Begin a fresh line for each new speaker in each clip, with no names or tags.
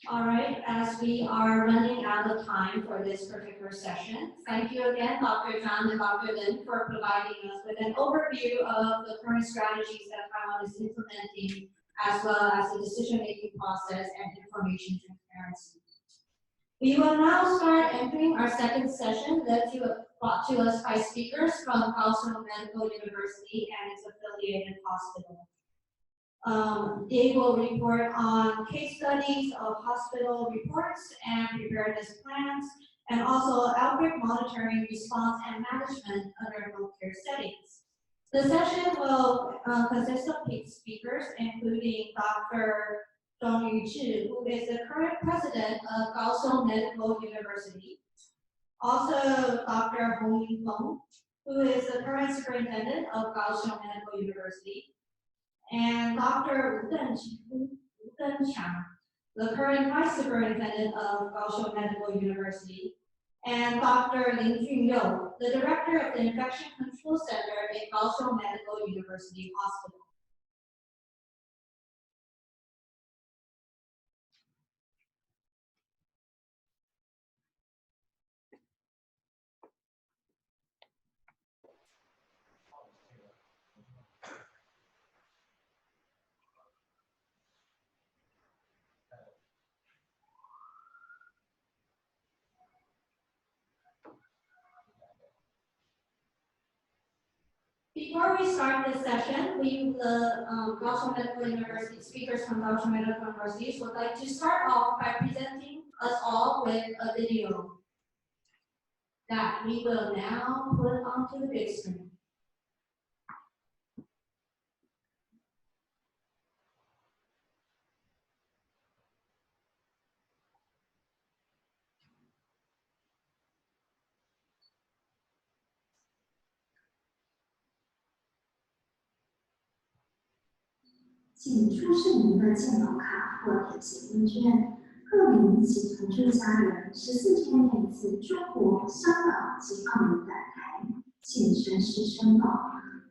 All right, as we are running out of time for this particular session, thank you again, Dr. Zhang and Dr. Lin, for providing us with an overview of the current strategies that Taiwan is implementing, as well as the decision-making process and information transparency. We will now start entering our second session, brought to us by speakers from Kaohsiung Medical University and its affiliated hospital. They will report on case studies of hospital reports and preparedness plans, and also outbreak monitoring, response, and management under healthcare settings. The session will consist of speakers, including Dr. Yuh-Jyh, who is the current president of Kaohsiung Medical University. Also, Dr. Ming-Fong, who is the current superintendent of Kaohsiung Medical University. And Dr. Deng-Chyang, the current vice superintendent of Kaohsiung Medical University. And Dr. Yuh-Jyh, the director of the Infection Control Center at Kaohsiung Medical University Hospital. Before we start this session, Kaohsiung Medical University speakers from Kaohsiung Medical University would like to start off by presenting us all with a video that we will now put onto the big screen.
请出示您的健保卡或填写问卷。各名请同住家人14天内自中国、香港及澳门返台，请诚实申报，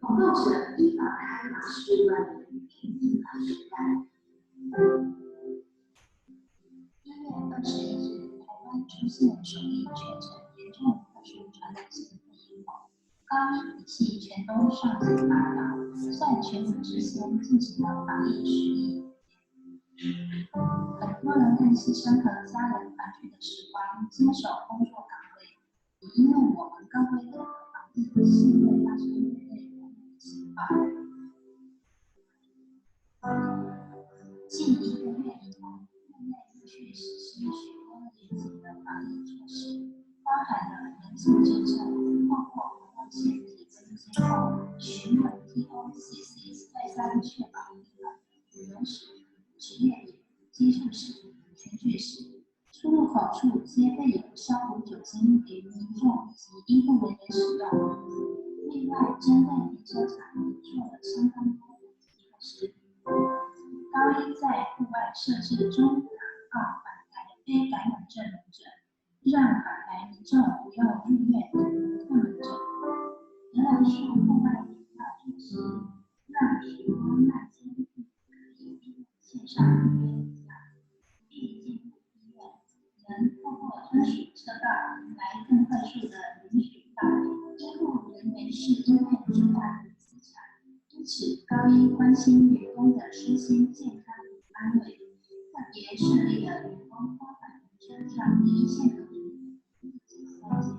报告者依法开罚10万元，并依法承担。1月21日，台湾出现首例确诊严重特殊传染性肺炎后，高一体系全都上紧发表，在全国之先进行了防疫实力。很多人更牺牲和家人团聚的时光，坚守工作岗位，也因为我们更为了防疫，幸会发生人类活动的情况。近1个月以来，院内陆续实施许多严谨的防疫措施，包含了人性政策，透过活动线体温监控、询问 TOCC 再三确保病人旅游史、职业点、接触史、全剧史，出入口处皆备有消毒酒精给民众及医护人员使用。另外，针对停车场也做了相当多的措施。高一在户外设置中港澳返台非感染症门诊，让返台民众不用入院等特门诊。仍然是户外饮料措施，让许多慢性病可以利用线上预约一下，必进入医院，能透过专属车道来更快速的允许到。医护人员是医院最大的资产，因此高一关心员工的身心健康与安危，特别设立了员工包返车上第一线的预警筛检。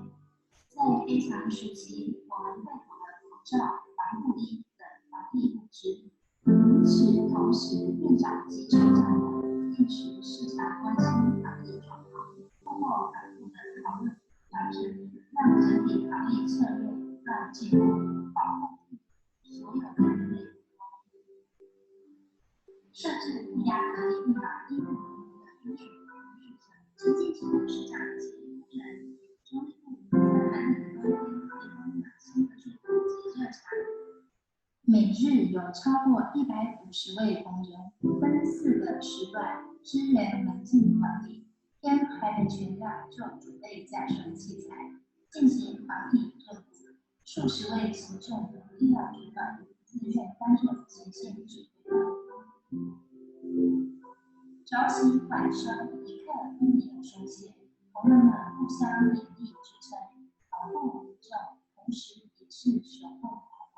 在非常时期，我们备妥了口罩、防护衣等防疫物资。同时，院长及厂长们定时时常关心防疫状况，通过反复的讨论调整，让整体防疫策略让进步，保护所有的人类。设置低压隔离病房医护人员的专属防护宿舍，经济系统市长及医护人中医部在寒冷冬天提供暖心的住房及热茶。每日有超过150位同仁分4个时段支援门禁管理，天还没全亮就准备架设器材，进行防疫任务。数十位行政和医疗主管自愿担任前线指挥官。朝夕晚生，一刻都没有休息。同仁们互相勉励支撑，保护宇宙，同时也是守护台湾。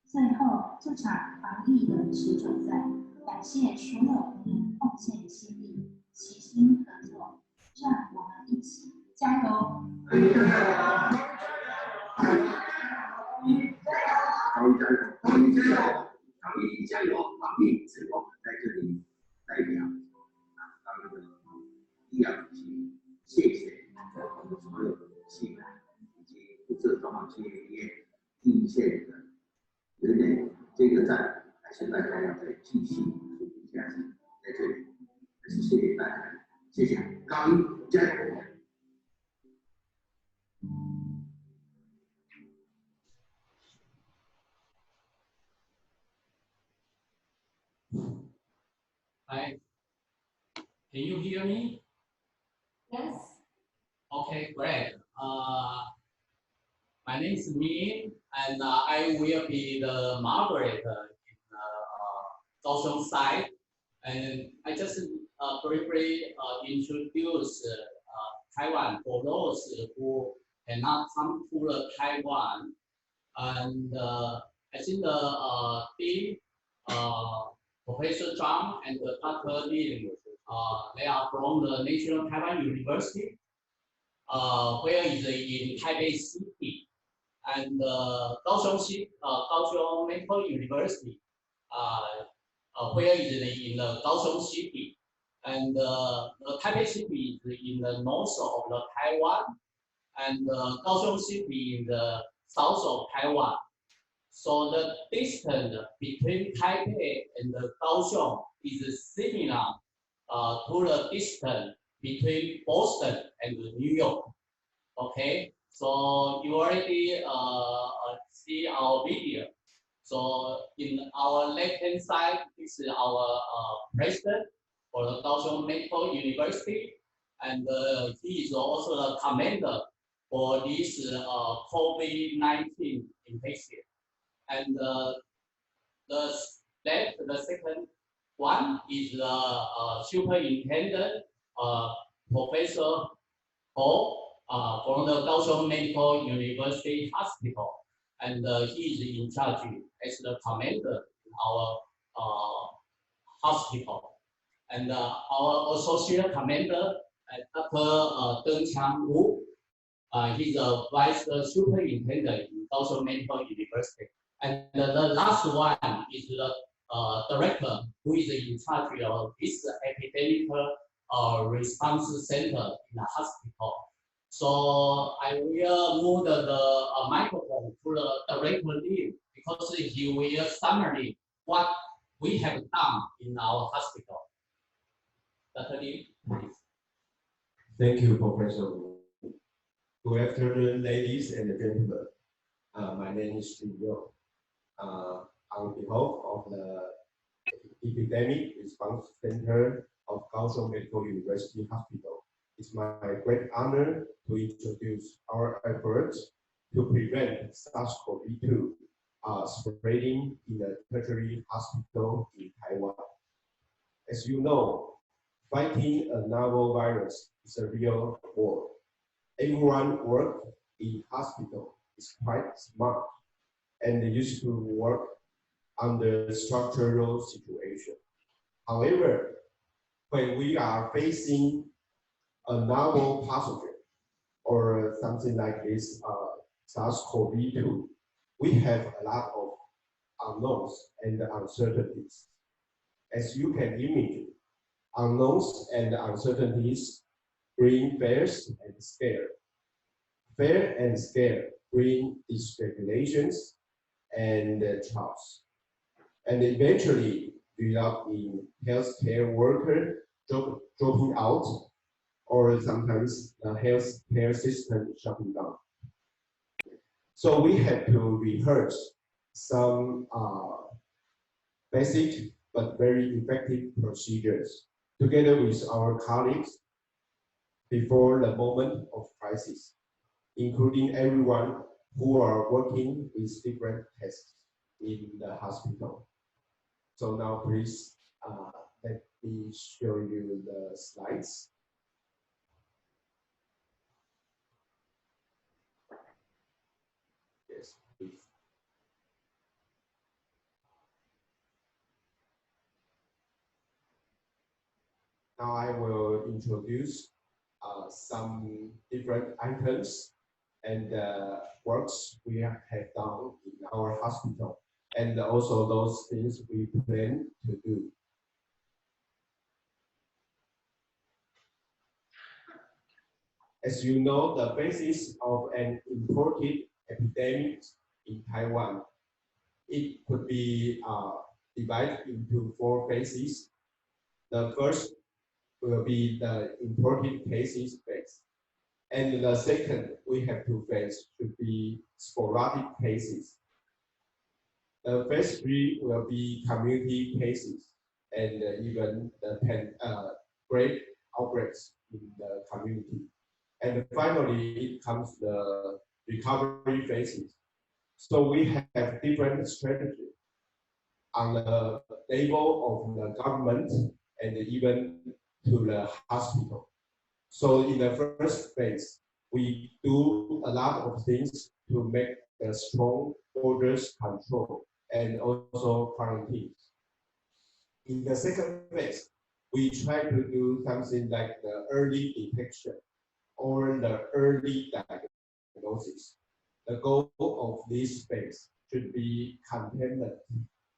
最后，这场防疫的持久战，感谢所有同仁奉献心力，齐心合作，让我们一起加油！
高一加油！防疫之后，在这里代表高一的医疗体系，谢谢我们所有的系统以及负责中华企业第一线的人员，这个战还是大家要再继续努力下去，在这里还是谢谢大家，谢谢高一加油！Hi,
can you hear me?
Yes.
Okay, great. My name is Ming, and I will be the moderator in Kaohsiung side. And I just briefly introduce Taiwan for those who cannot come to Taiwan. And I think the team, Professor Jong and Dr. Lin, they are from the National Taiwan University, where is in Taipei City, and Kaohsiung Medical University, where is in the Kaohsiung City, and Taipei City is in the north of the Taiwan, and Kaohsiung City in the south of Taiwan. So the distance between Taipei and the Kaohsiung is similar to the distance between Boston and New York. Okay, so you already see our video. So in our left-hand side, this is our president for the Kaohsiung Medical University, and he is also the commander for this COVID-19 infection. And the second one is the superintendent, Professor Ho, from the Kaohsiung Medical University Hospital, and he is in charge as the commander in our hospital. And our associate commander, Dr. Deng-Chyang, he's a vice superintendent in Kaohsiung Medical University. And the last one is the director who is in charge of this epidemic response center in the hospital. So I will move the microphone to the director Lin, because he will summary what we have done in our hospital. Dr. Lin, please.
Thank you, Professor. Good afternoon, ladies and gentlemen. My name is Chun-Yo. On behalf of the Epidemic Response Center of Kaohsiung Medical University Hospital, it's my great honor to introduce our efforts to prevent SARS-CoV-2 spreading in a tertiary hospital in Taiwan. As you know, fighting a novel virus is a real war. Everyone working in hospital is quite smart and they used to work under structural situation. However, when we are facing a novel pathogen or something like this SARS-CoV-2, we have a lot of unknowns and uncertainties. As you can imagine, unknowns and uncertainties bring fears and scare. Fear and scare bring dysregulations and trust, and eventually result in healthcare worker dropping out, or sometimes the healthcare system shutting down. So we have to rehearse some basic but very effective procedures together with our colleagues before the moment of crisis, including everyone who are working with different tasks in the hospital. So now please let me show you the slides. Yes, please. Now I will introduce some different items and works we have done in our hospital, and also those things we plan to do. As you know, the basis of an imported epidemic in Taiwan, it could be divided into 4 phases. The first will be the imported cases phase. And the second we have to face should be sporadic cases. The phase 3 will be community cases and even the great outbreaks in the community. And finally, it comes the recovery phases. So we have different strategies on the level of the government and even to the hospital. So in the first phase, we do a lot of things to make the strong borders control and also quarantines. In the second phase, we try to do something like the early detection or the early diagnosis. The goal of this phase should be containment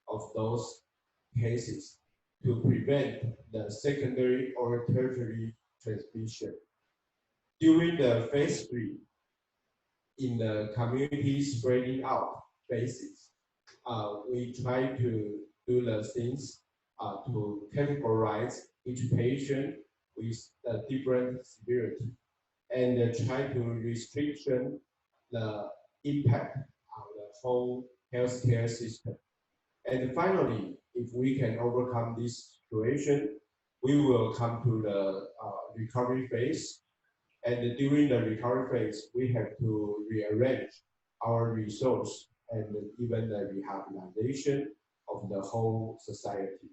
of those cases to prevent the secondary or tertiary transmission. During the phase 3, in the community spreading out phases, we try to do the things to categorize each patient with a different severity and try to restriction the impact on the whole healthcare system. And finally, if we can overcome this situation, we will come to the recovery phase. And during the recovery phase, we have to rearrange our resource and even the rehabilitation of the whole society.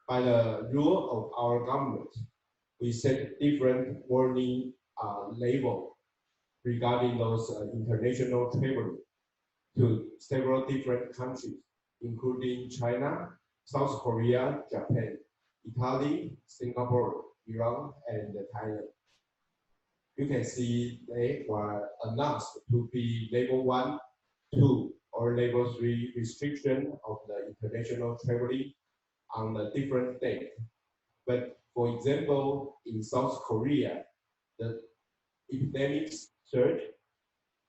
By the rule of our government, we set different warning label regarding those international travel to several different countries, including China, South Korea, Japan, Italy, Singapore, Iran, and Thailand. You can see they were announced to be level 1, 2, or level 3 restriction of the international traveling on a different date. But for example, in South Korea, the epidemic surged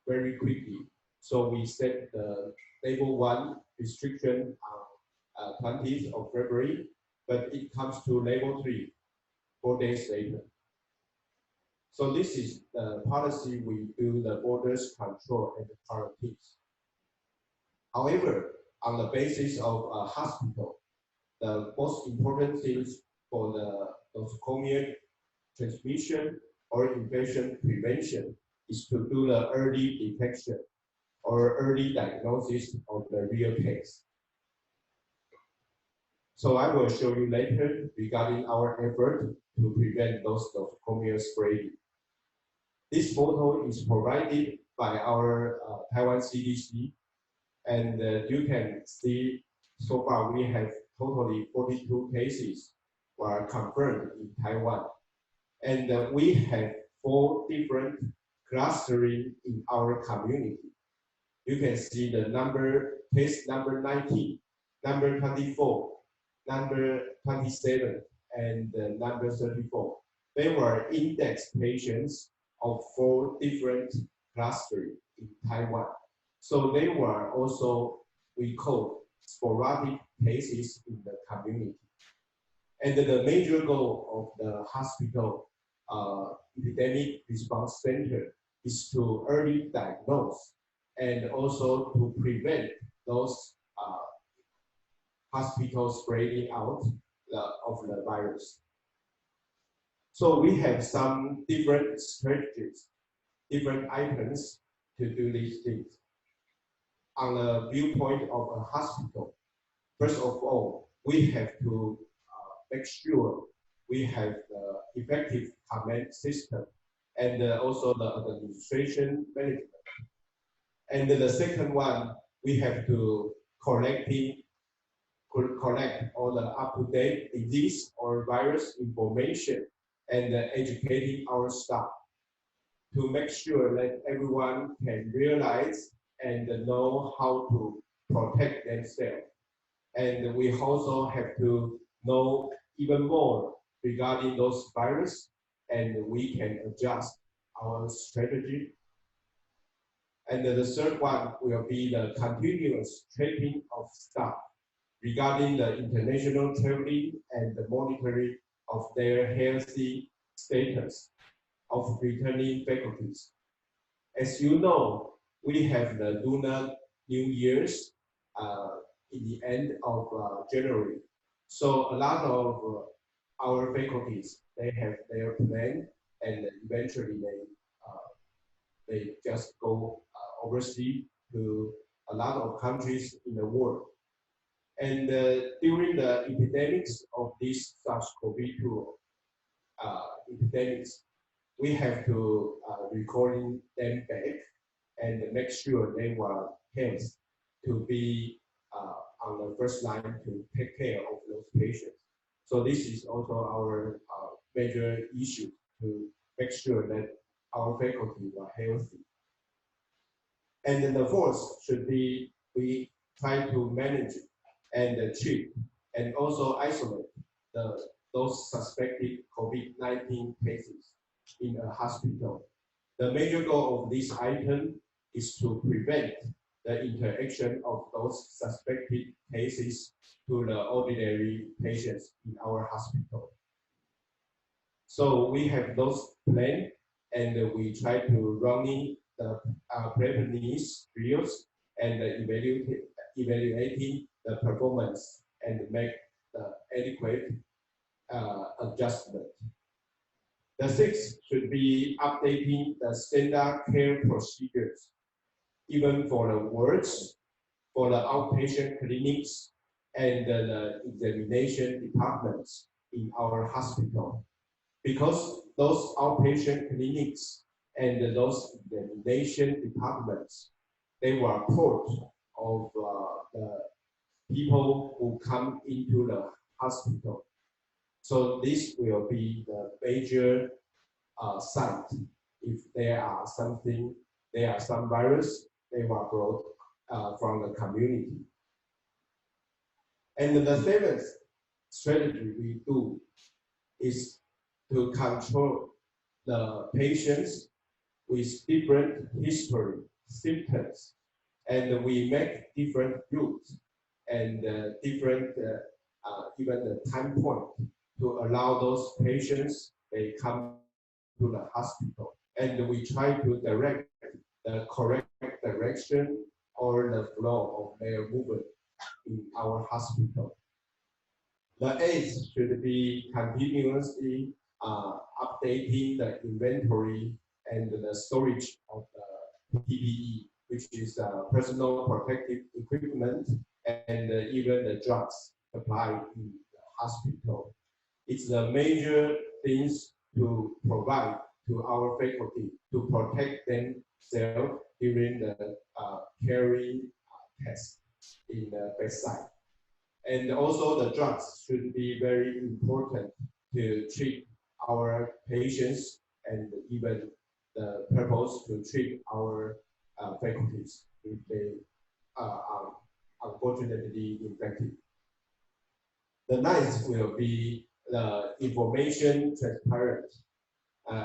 very quickly. So we set the level 1 restriction on 20th of February, but it comes to level 3 4 days later. So this is the policy we do the borders control and the quarantines. However, on the basis of a hospital, the most important things for the nosocomial transmission or infection prevention is to do the early detection or early diagnosis of the real case. So I will show you later regarding our effort to prevent those nosocomial spreading. This photo is provided by our Taiwan CDC, and you can see so far we have totally 42 cases were confirmed in Taiwan. And we have 4 different clustering in our community. You can see the number, case number 19, number 24, number 27, and number 34. They were index patients of 4 different clusters in Taiwan. So they were also, we call sporadic cases in the community. And the major goal of the hospital epidemic response center is to early diagnose and also to prevent those hospitals spreading out of the virus. So we have some different strategies, different items to do these things. On the viewpoint of a hospital, first of all, we have to make sure we have the effective command system and also the administration management. And the second one, we have to collect all the up-to-date disease or virus information and educating our staff to make sure that everyone can realize and know how to protect themselves. And we also have to know even more regarding those viruses, and we can adjust our strategy. And the third one will be the continuous training of staff regarding the international traveling and the monitoring of their healthy status of returning faculties. As you know, we have the Lunar New Year's in the end of January. So a lot of our faculties, they have their plan, and eventually they just go overseas to a lot of countries in the world. And during the epidemics of this SARS-CoV-2 epidemics, we have to recording them back and make sure they were healthy to be on the first line to take care of those patients. So this is also our major issue to make sure that our faculty are healthy. And then the fourth should be we try to manage and treat and also isolate those suspected COVID-19 cases in a hospital. The major goal of this item is to prevent the interaction of those suspected cases to the ordinary patients in our hospital. So we have those plans, and we try to running the preparedness drills and evaluating the performance and make the adequate adjustment. The sixth should be updating the standard care procedures, even for the wards, for the outpatient clinics, and the examination departments in our hospital. Because those outpatient clinics and those examination departments, they were part of the people who come into the hospital. So this will be the major site. If there are some virus, they were brought from the community. And the seventh strategy we do is to control the patients with different history, symptoms, and we make different groups and different even the time point to allow those patients they come to the hospital, and we try to direct the correct direction or the flow of their movement in our hospital. The eighth should be continuously updating the inventory and the storage of the PPE, which is personal protective equipment, and even the drugs supplied in the hospital. It's the major things to provide to our faculty to protect themselves during the carrying test in the bedside. And also the drugs should be very important to treat our patients, and even the purpose to treat our faculties if they are unfortunately infected. The ninth will be the information transparency.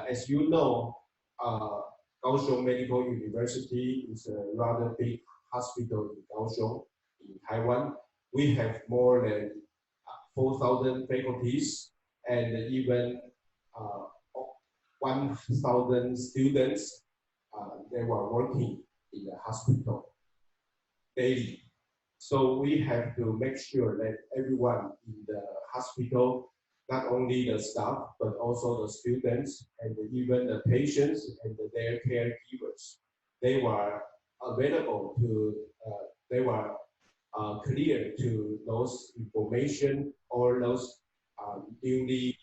As you know, Kaohsiung Medical University is a rather big hospital in Kaohsiung, in Taiwan. We have more than 4,000 faculties and even 1,000 students. They were working in the hospital daily. So we have to make sure that everyone in the hospital, not only the staff, but also the students and even the patients and their caregivers, they were available to, they were clear to those information or those newly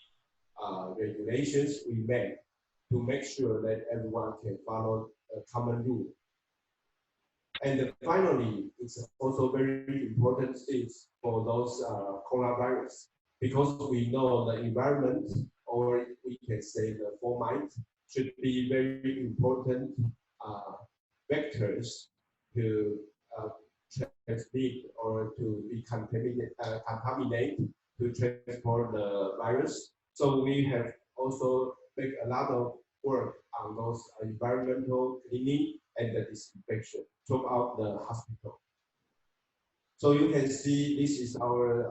regulations we made to make sure that everyone can follow a common rule. And finally, it's also very important things for those coronavirus, because we know the environment, or we can say the format, should be very important vectors to transmit or to be contaminate to transport the virus. So we have also made a lot of work on those environmental cleaning and the disinfection throughout the hospital. So you can see this is our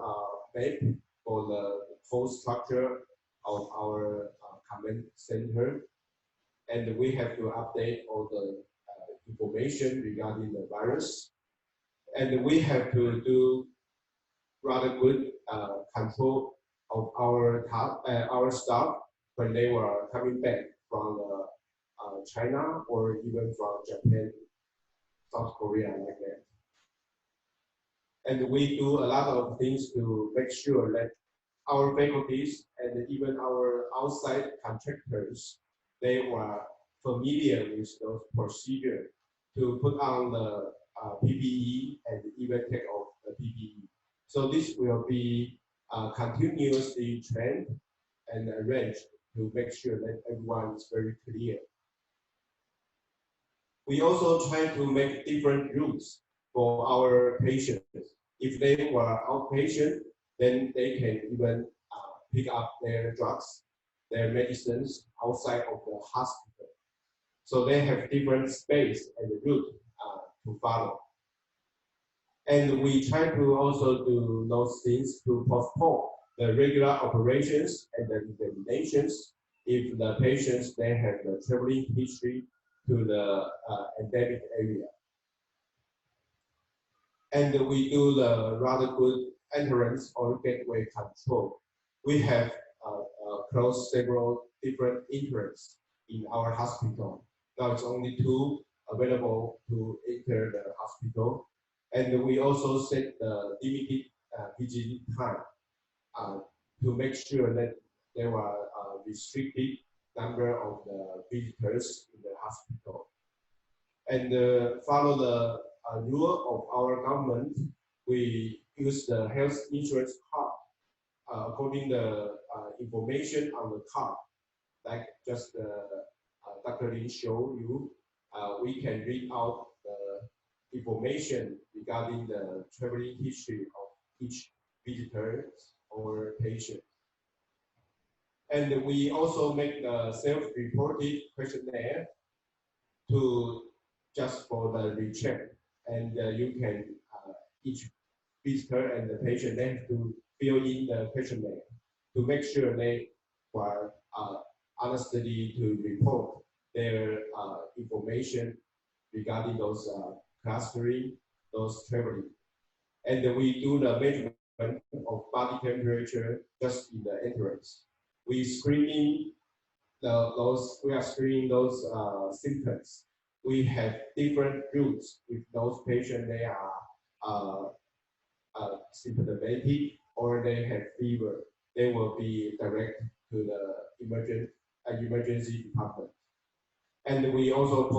map for the whole structure of our command center, and we have to update all the information regarding the virus, and we have to do rather good control of our staff when they were coming back from China or even from Japan, South Korea, like that. And we do a lot of things to make sure that our faculties and even our outside contractors, they were familiar with those procedures to put on the PPE and even take off the PPE. So this will be continuously trained and arranged to make sure that everyone is very clear. We also try to make different routes for our patients. If they were outpatient, then they can even pick up their drugs, their medicines outside of the hospital. So they have different space and route to follow. And we try to also do those things to postpone the regular operations and the examinations if the patients, they have the traveling history to the endemic area. And we do the rather good entrance or gateway control. We have closed several different entrances in our hospital. Now it's only 2 available to enter the hospital. And we also set the limited visiting time to make sure that there were a restricted number of the visitors in the hospital. And follow the rule of our government, we use the health insurance card. According to the information on the card, like just Dr. Lin showed you, we can read out the information regarding the traveling history of each visitor or patient. And we also make the self-reported questionnaire to just for the recheck. And you can, each visitor and the patient, they have to fill in the questionnaire to make sure they were honestly to report their information regarding those clustering, those traveling. And we do the measurement of body temperature just in the entrance. We are screening those symptoms. We have different routes. If those patients, they are symptomatic or they have fever, they will be directed to the emergency department. And we also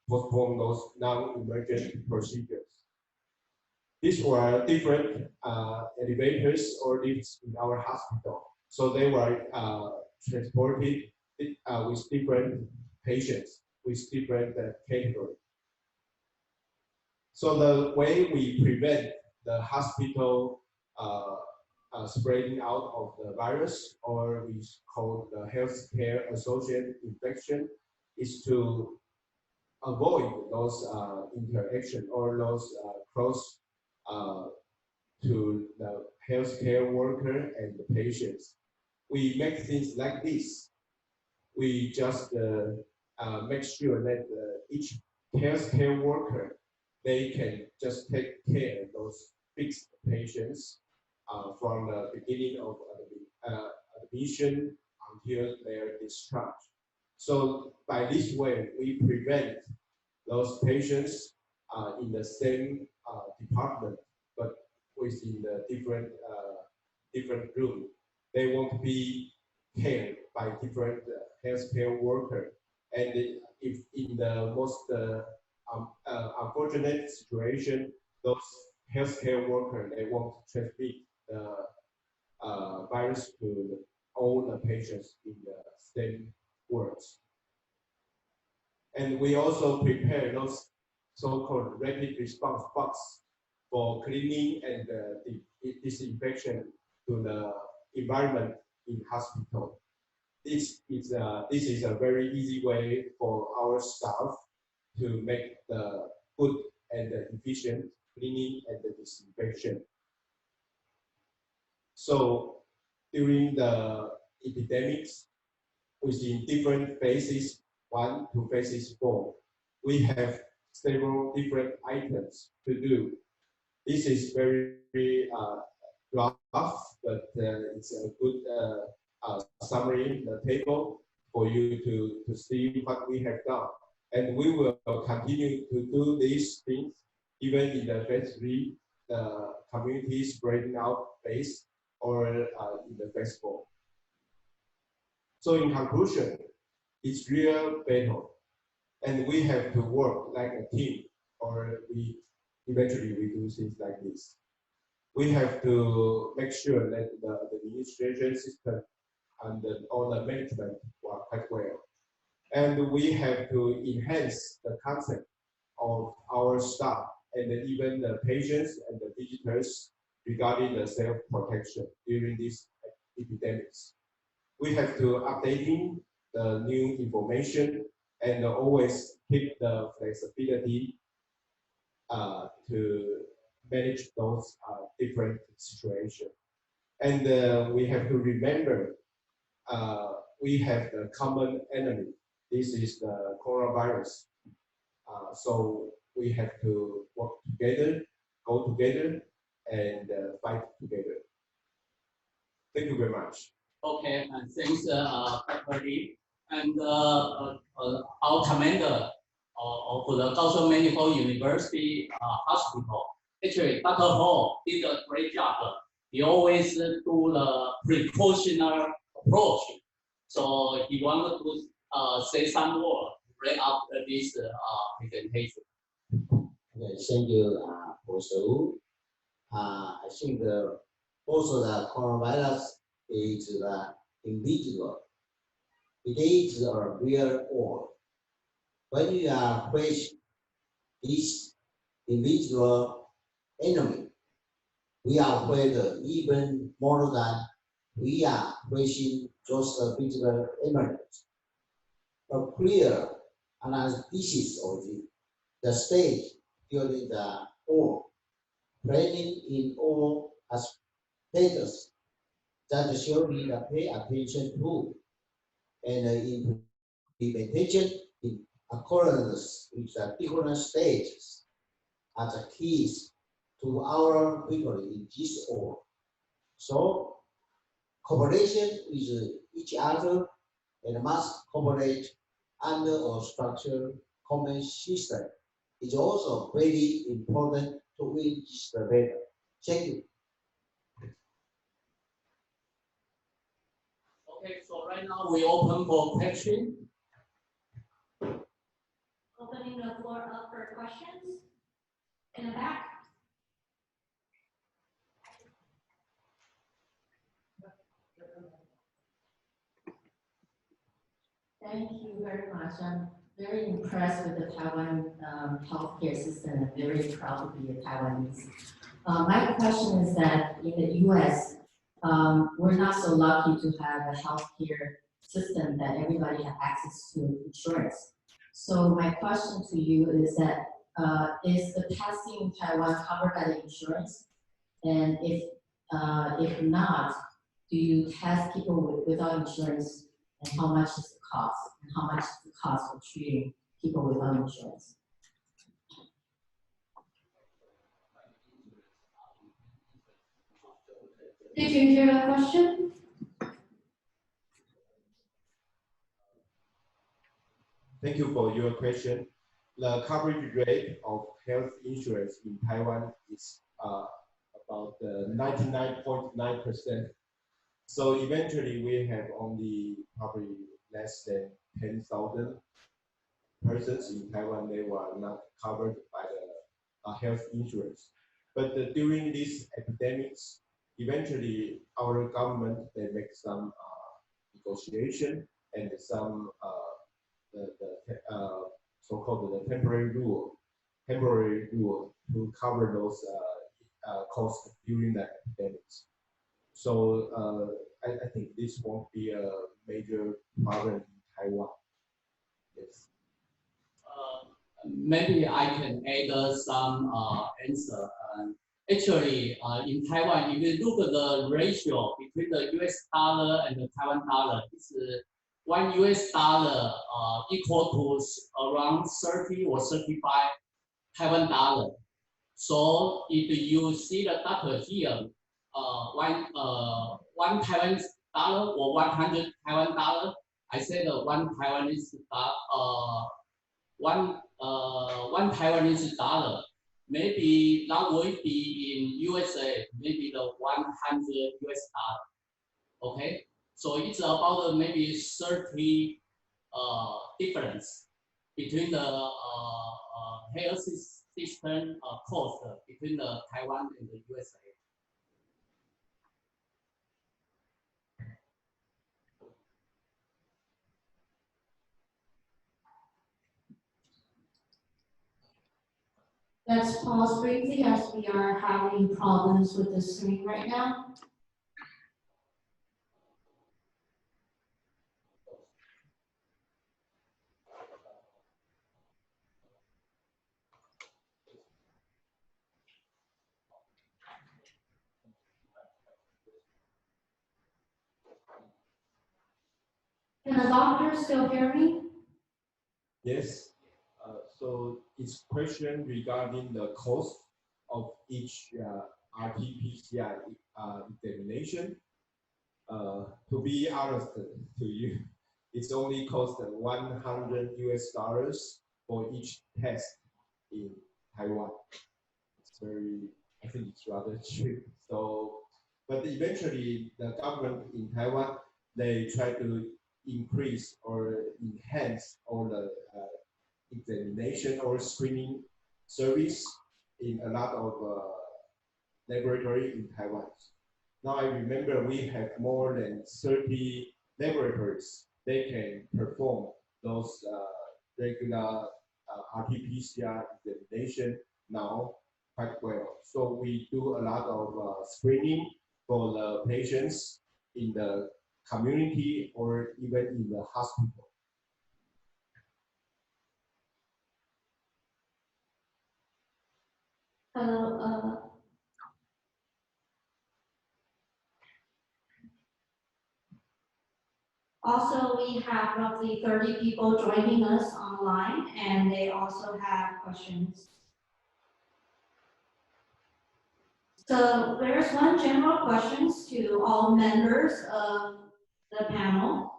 postpone those non-emergent procedures. These were different elevators or lifts in our hospital. So they were transported with different patients, with different categories. So the way we prevent the hospital spreading out of the virus, or we call the healthcare associated infection, is to avoid those interaction or those close to the healthcare worker and the patients. We make things like this. We just make sure that each healthcare worker, they can just take care of those fixed patients from the beginning of admission until their discharge. So by this way, we prevent those patients in the same department, within the different room. They want to be cared by different healthcare workers. And if in the most unfortunate situation, those healthcare workers, they want to transmit the virus to all the patients in the same wards. And we also prepare those so-called rapid response box for cleaning and disinfection to the environment in hospital. This is a very easy way for our staff to make the good and efficient cleaning and disinfection. So during the epidemics, within different phases 1 to phases 4, we have several different items to do. This is very rough, but it's a good summary, the table for you to see what we have done. And we will continue to do these things even in the phase 3, the community spreading out phase, or in the phase 4. So in conclusion, it's real battle, and we have to work like a team, or eventually we do things like this. We have to make sure that the administration system and all the management work quite well. And we have to enhance the concept of our staff and even the patients and the visitors regarding the self-protection during these epidemics. We have to updating the new information and always keep the flexibility to manage those different situations. And we have to remember we have the common enemy. This is the coronavirus. So we have to work together, go together, and fight together. Thank you very much.
Okay, and thanks, Dr. Lee. And our commander of the Kaohsiung Medical University Hospital, actually, Dr. Ho did a great job. He always do the precautionary approach. So he wanted to say some more right after this presentation.
Okay, thank you, Professor Wu. I think also the coronavirus is invisible. It is a real world. When you are facing this invisible enemy, we are afraid even more than we are facing just visible enemies. A clear analysis of the state during the war, planning in all aspects that should be pay attention to, and implementation in accordance with the different stages are the keys to our victory in this war. So, cooperation with each other and must cooperate under a structured common system is also very important to win this battle. Thank you.
Okay, so right now we open for questions.
Opening the floor up for questions in the back.
Thank you very much. I'm very impressed with the Taiwan healthcare system and very proud to be a Taiwanese. My question is that in the US, we're not so lucky to have a healthcare system that everybody has access to insurance. So my question to you is that is the testing in Taiwan covered by the insurance? And if not, do you test people without insurance? And how much is the cost? And how much is the cost of treating people without insurance?
Did you hear the question?
Thank you for your question. The coverage rate of health insurance in Taiwan is about about 99.9%. So eventually we have only probably less than 10,000 persons in Taiwan. They were not covered by the health insurance. But during these epidemics, eventually our government, they make some negotiation and some so-called the temporary rule to cover those costs during the epidemics. So I think this won't be a major problem in Taiwan. Yes.
Maybe I can add some answer. Actually, in Taiwan, if you look at the ratio between the US dollar and the Taiwan dollar, it's $1 equal to around 30 or 35 Taiwan dollar. So if you see the doctor here, one Taiwan dollar or 100 Taiwan dollar, I said one Taiwanese one Taiwanese dollar. Maybe that will be in USA, maybe the 100 US dollar. Okay, so it's about maybe 30 difference between the health system cost between the Taiwan and the USA.
Let's pause briefly as we are having problems with the screen right now. Can the doctor still hear me?
Yes. So it's question regarding the cost of each RT-PCR examination. To be honest to you, it's only cost $100 US for each test in Taiwan. It's I think it's rather cheap. So, but eventually the government in Taiwan, they try to increase or enhance all the examination or screening service in a lot of laboratory in Taiwan. Now I remember we have more than 30 laboratories. They can perform those regular RT-PCR examination now quite well. So we do a lot of screening for the patients in the community or even in the hospital.
Also, we have roughly 30 people joining us online, and they also have questions. So there's one general questions to all members of the panel.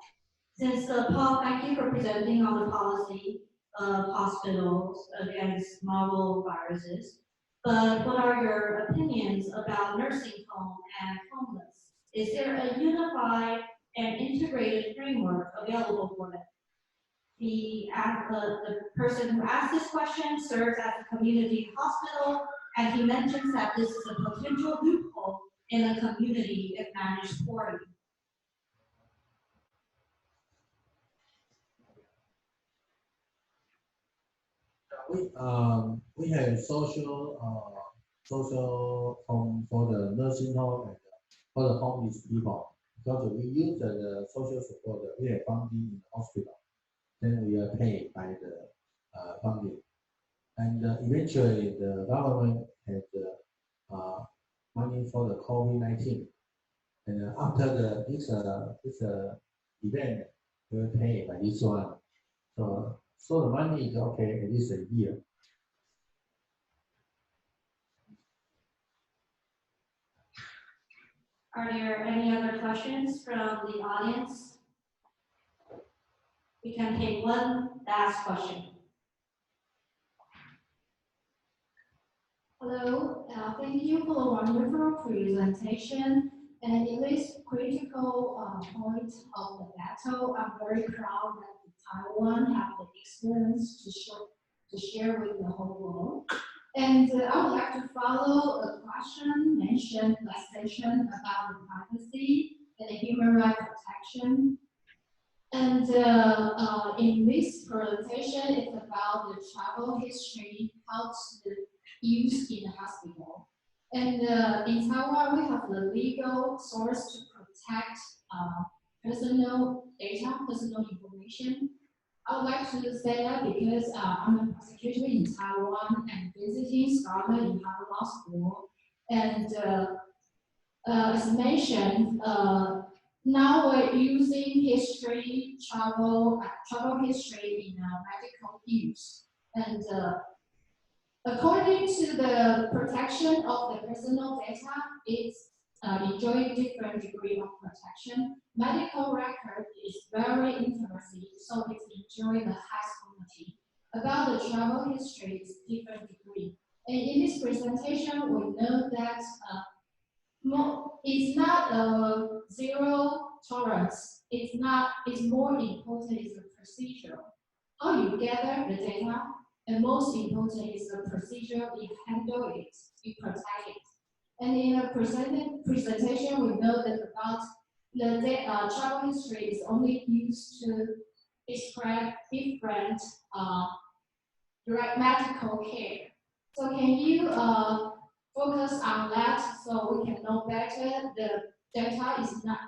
Since Paul, thank you for presenting on the policy of hospitals against novel viruses. But what are your opinions about nursing home and homeless? Is there a unified and integrated framework available for them? The person who asked this question serves as a community hospital, and he mentions that this is a potential loophole in the community if managed poorly.
We have social home for the nursing home and for the homeless people. Because we use the social support, we have funding in the hospital. Then we are paid by the funding. And eventually the government had money for the COVID-19. And after this event, we will pay by this one. So the money is okay at least a year.
Are there any other questions from the audience? We can take one last question. Hello, thank you for a wonderful presentation. And in this critical point of the battle, I'm very proud that Taiwan have the experience to share with the whole world. And I would like to follow a question mentioned last session about the privacy and the human rights protection. And in this presentation, it's about the travel history, how to use in the hospital. And in Taiwan, we have the legal source to protect personal data, personal information. I would like to say that because I'm a prosecutor in Taiwan and visiting scholar in Harvard Law School. And as mentioned, now we're using history, travel history in medical use. And according to the protection of the personal data, it's enjoying different degree of protection. Medical record is very interesting, so it's enjoying the highest quality. About the travel history, it's different degree. And in this presentation, we know that it's not a zero tolerance. It's more important is the procedure. How you gather the data, and most important is the procedure you handle it, you protect it. And in a presentation, we know that about the travel history is only used to describe different direct medical care. So can you focus on that so we can know better the data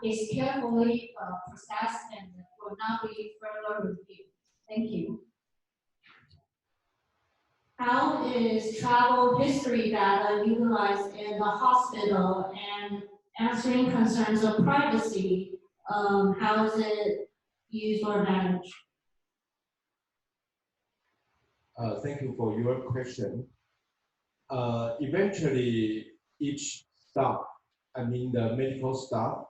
is carefully processed and will not be further reviewed. Thank you. How is travel history data utilized in the hospital and answering concerns of privacy? How is it used or managed?
Thank you for your question. Eventually, each staff, I mean the medical staff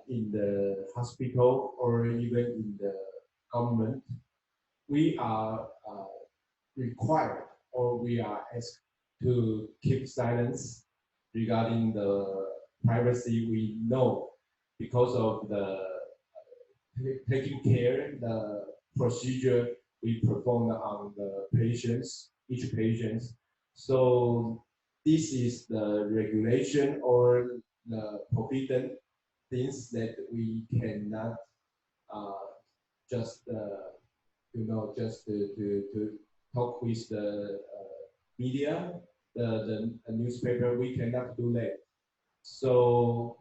in the hospital or even in the government, we are required or we are asked to keep silence regarding the privacy we know because of the taking care, the procedure we perform on the patients, each patient. So this is the regulation or the forbidden things that we cannot just just to talk with the media, the newspaper. We cannot do that. So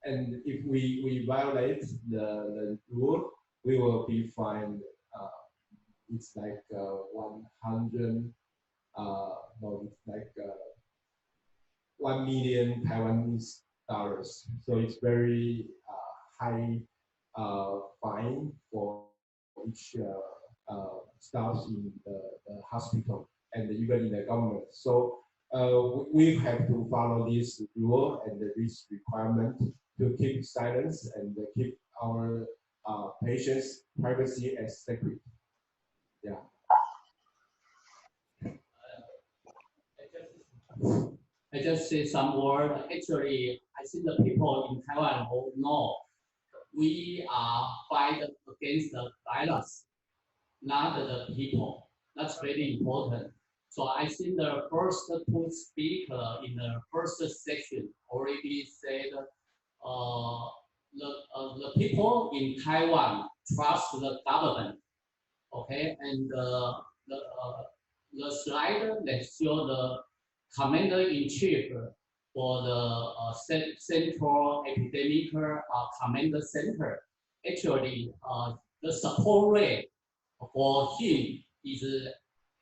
and if we violate the rule, we will be fined. It's like 100. No, it's like 1 million Taiwanese dollars. So it's very high fine for each staff in the hospital and even in the government. So we have to follow this rule and this requirement to keep silence and keep our patients' privacy as sacred. Yeah.
I just say some word. Actually, I think the people in Taiwan all know we are fighting against the virus, not the people. That's very important. So I think the first two speakers in the first section already said the people in Taiwan trust the government. Okay, and the slide that show the commander-in-chief for the Central Epidemic Command Center. Actually, the support rate for him is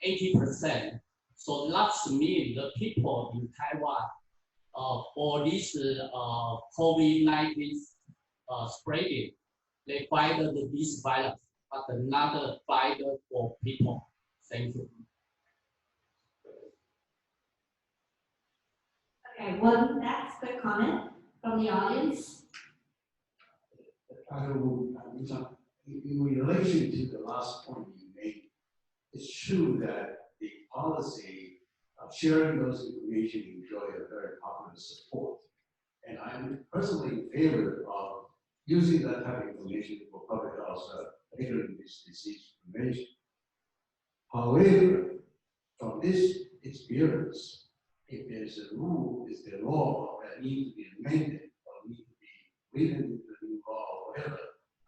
80%. So that means the people in Taiwan for this COVID-19 spreading, they fight this virus, but not fight for people. Thank you.
Okay, one last quick comment from the audience.
In relation to the last point you made, it's true that the policy sharing those information enjoy a very popular support. And I'm personally in favor of using that type of information for public health, particularly this disease prevention. However, from this experience, if there's a rule, is the law that needs to be amended or need to be written into the new law or whatever,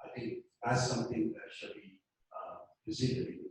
I think that's something that should be considered